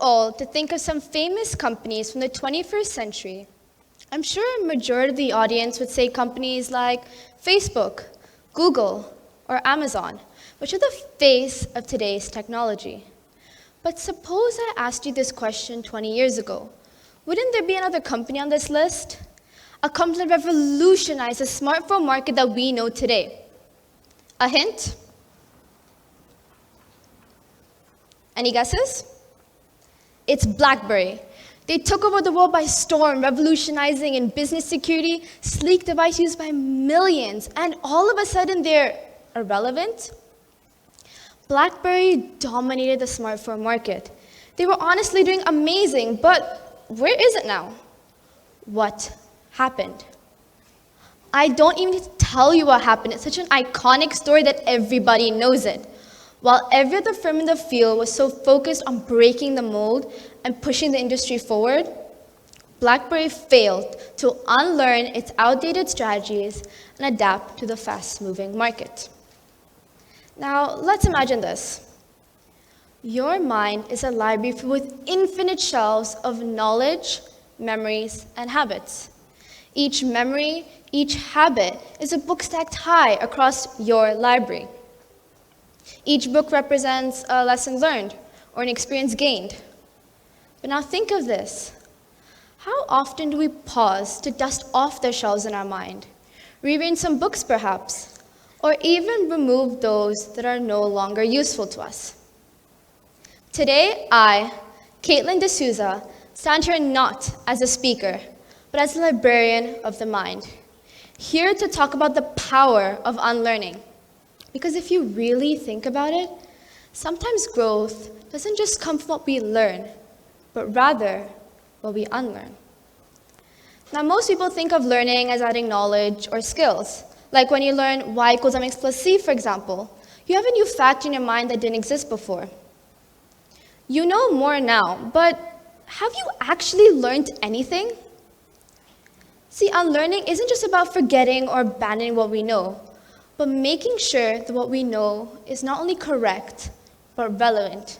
all to think of some famous companies from the 21st century, I'm sure a majority of the audience would say companies like Facebook, Google, or Amazon, which are the face of today's technology. But suppose I asked you this question 20 years ago. Wouldn't there be another company on this list? A company that revolutionized the smartphone market that we know today. A hint? Any guesses? It's Blackberry. They took over the world by storm, revolutionizing in business security, sleek device used by millions, and all of a sudden they're irrelevant? Blackberry dominated the smartphone market. They were honestly doing amazing, but where is it now? What happened? I don't even need to tell you what happened. It's such an iconic story that everybody knows it. While every other firm in the field was so focused on breaking the mold and pushing the industry forward, Blackberry failed to unlearn its outdated strategies and adapt to the fast-moving market. Now, let's imagine this. Your mind is a library filled with infinite shelves of knowledge, memories, and habits. Each memory, each habit is a book stacked high across your library. Each book represents a lesson learned or an experience gained. But now think of this. How often do we pause to dust off the shelves in our mind, reread some books perhaps, or even remove those that are no longer useful to us? Today, I, Katlynn Dsouza, stand here not as a speaker, but as a librarian of the mind, here to talk about the power of unlearning. Because if you really think about it, sometimes growth doesn't just come from what we learn, but rather what we unlearn. Now, most people think of learning as adding knowledge or skills. Like when you learn y equals mx plus c, for example, you have a new fact in your mind that didn't exist before. You know more now, but have you actually learned anything? See, unlearning isn't just about forgetting or abandoning what we know, but making sure that what we know is not only correct, but relevant.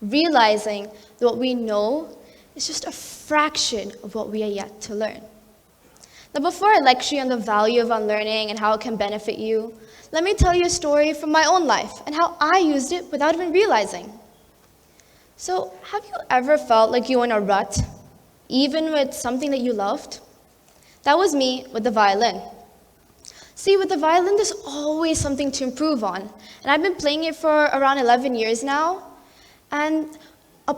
Realizing that what we know is just a fraction of what we are yet to learn. Now, before I lecture you on the value of unlearning and how it can benefit you, let me tell you a story from my own life and how I used it without even realizing. So, have you ever felt like you were in a rut, even with something that you loved? That was me with the violin. See, with the violin, there's always something to improve on. And I've been playing it for around 11 years now. And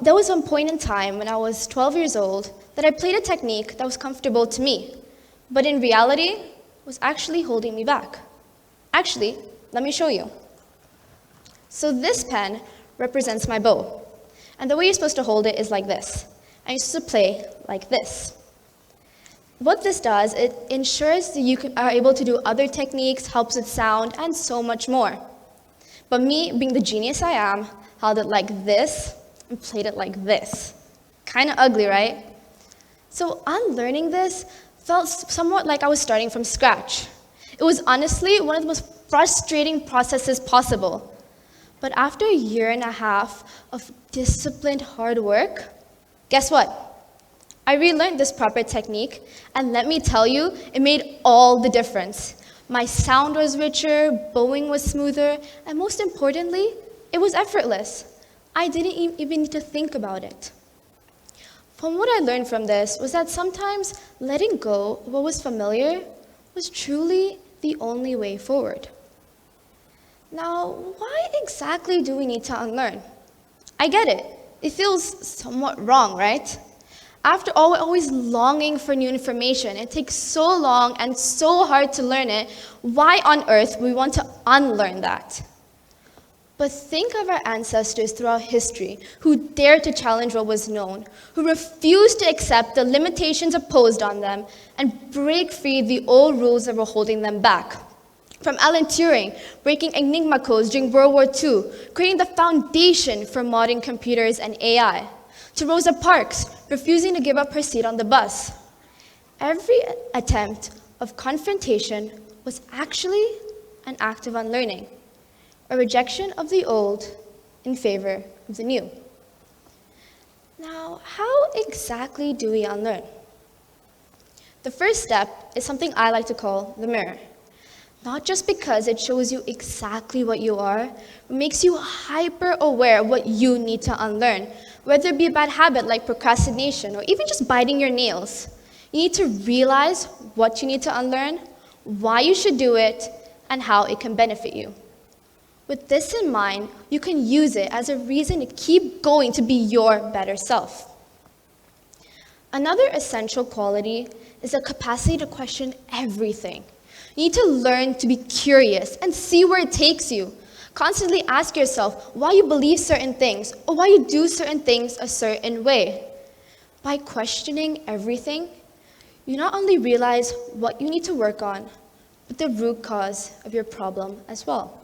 there was one point in time when I was 12 years old that I played a technique that was comfortable to me, but in reality, was actually holding me back. Actually, let me show you. So this pen represents my bow. And the way you're supposed to hold it is like this. And you're supposed to play like this. What this does, it ensures that you are able to do other techniques, helps with sound, and so much more. But me, being the genius I am, held it like this and played it like this. Kind of ugly, right? So unlearning this felt somewhat like I was starting from scratch. It was honestly one of the most frustrating processes possible. But after a year and a half of disciplined hard work, guess what? I relearned this proper technique, and let me tell you, it made all the difference. My sound was richer, bowing was smoother, and most importantly, it was effortless. I didn't even need to think about it. From what I learned from this was that sometimes letting go of what was familiar was truly the only way forward. Now, why exactly do we need to unlearn? I get it. It feels somewhat wrong, right? After all, we're always longing for new information. It takes so long and so hard to learn it. Why on earth would we want to unlearn that? But think of our ancestors throughout history who dared to challenge what was known, who refused to accept the limitations imposed on them and break free the old rules that were holding them back. From Alan Turing, breaking Enigma codes during World War II, creating the foundation for modern computers and AI, to Rosa Parks, refusing to give up her seat on the bus. Every attempt of confrontation was actually an act of unlearning, a rejection of the old in favor of the new. Now, how exactly do we unlearn? The first step is something I like to call the mirror. Not just because it shows you exactly what you are, but makes you hyper aware of what you need to unlearn, whether it be a bad habit like procrastination or even just biting your nails. You need to realize what you need to unlearn, why you should do it, and how it can benefit you. With this in mind, you can use it as a reason to keep going to be your better self. Another essential quality is the capacity to question everything. You need to learn to be curious and see where it takes you. Constantly ask yourself why you believe certain things or why you do certain things a certain way. By questioning everything, you not only realize what you need to work on, but the root cause of your problem as well.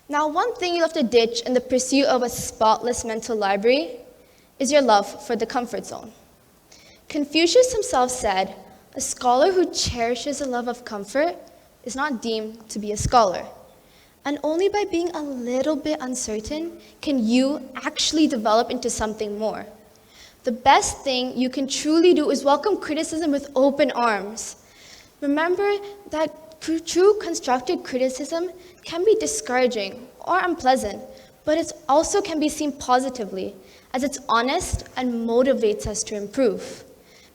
Now, one thing you'll have to ditch in the pursuit of a spotless mental library is your love for the comfort zone. Confucius himself said, "A scholar who cherishes a love of comfort is not deemed to be a scholar." And only by being a little bit uncertain can you actually develop into something more. The best thing you can truly do is welcome criticism with open arms. Remember that true constructive criticism can be discouraging or unpleasant, but it also can be seen positively, as it's honest and motivates us to improve.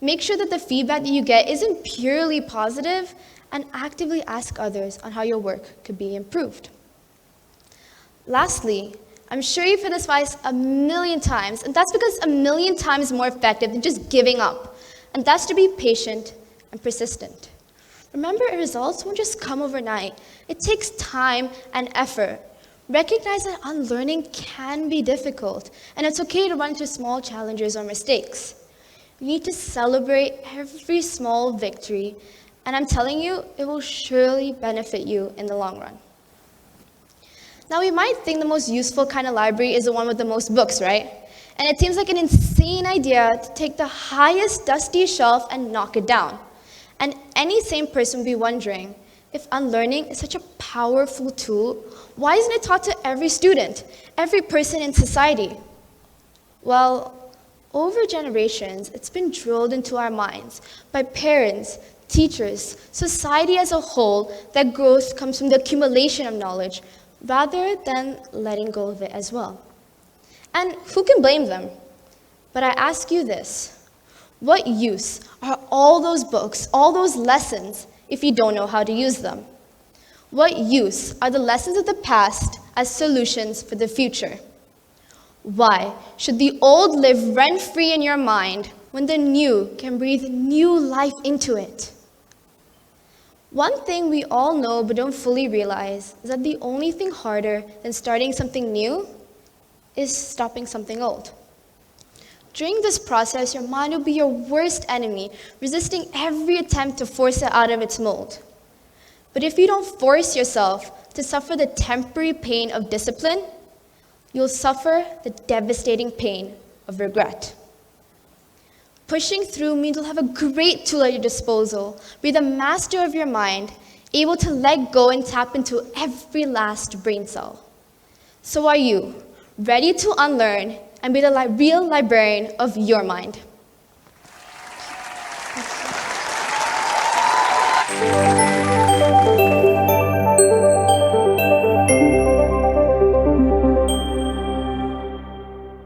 Make sure that the feedback that you get isn't purely positive, and actively ask others on how your work could be improved. Lastly, I'm sure you've heard this advice a million times, and that's because it's a million times more effective than just giving up, and that's to be patient and persistent. Remember, results won't just come overnight. It takes time and effort. Recognize that unlearning can be difficult, and it's okay to run into small challenges or mistakes. You need to celebrate every small victory, and I'm telling you, it will surely benefit you in the long run. Now, we might think the most useful kind of library is the one with the most books, right? And it seems like an insane idea to take the highest dusty shelf and knock it down. And any sane person would be wondering, if unlearning is such a powerful tool, why isn't it taught to every student, every person in society? Well, over generations, it's been drilled into our minds by parents, teachers, society as a whole, that growth comes from the accumulation of knowledge, rather than letting go of it as well. And who can blame them? But I ask you this. What use are all those books, all those lessons, if you don't know how to use them? What use are the lessons of the past as solutions for the future? Why should the old live rent-free in your mind when the new can breathe new life into it? One thing we all know but don't fully realize is that the only thing harder than starting something new is stopping something old. During this process, your mind will be your worst enemy, resisting every attempt to force it out of its mold. But if you don't force yourself to suffer the temporary pain of discipline, you'll suffer the devastating pain of regret. Pushing through means you'll have a great tool at your disposal. Be the master of your mind, able to let go and tap into every last brain cell. So are you ready to unlearn and be the real librarian of your mind?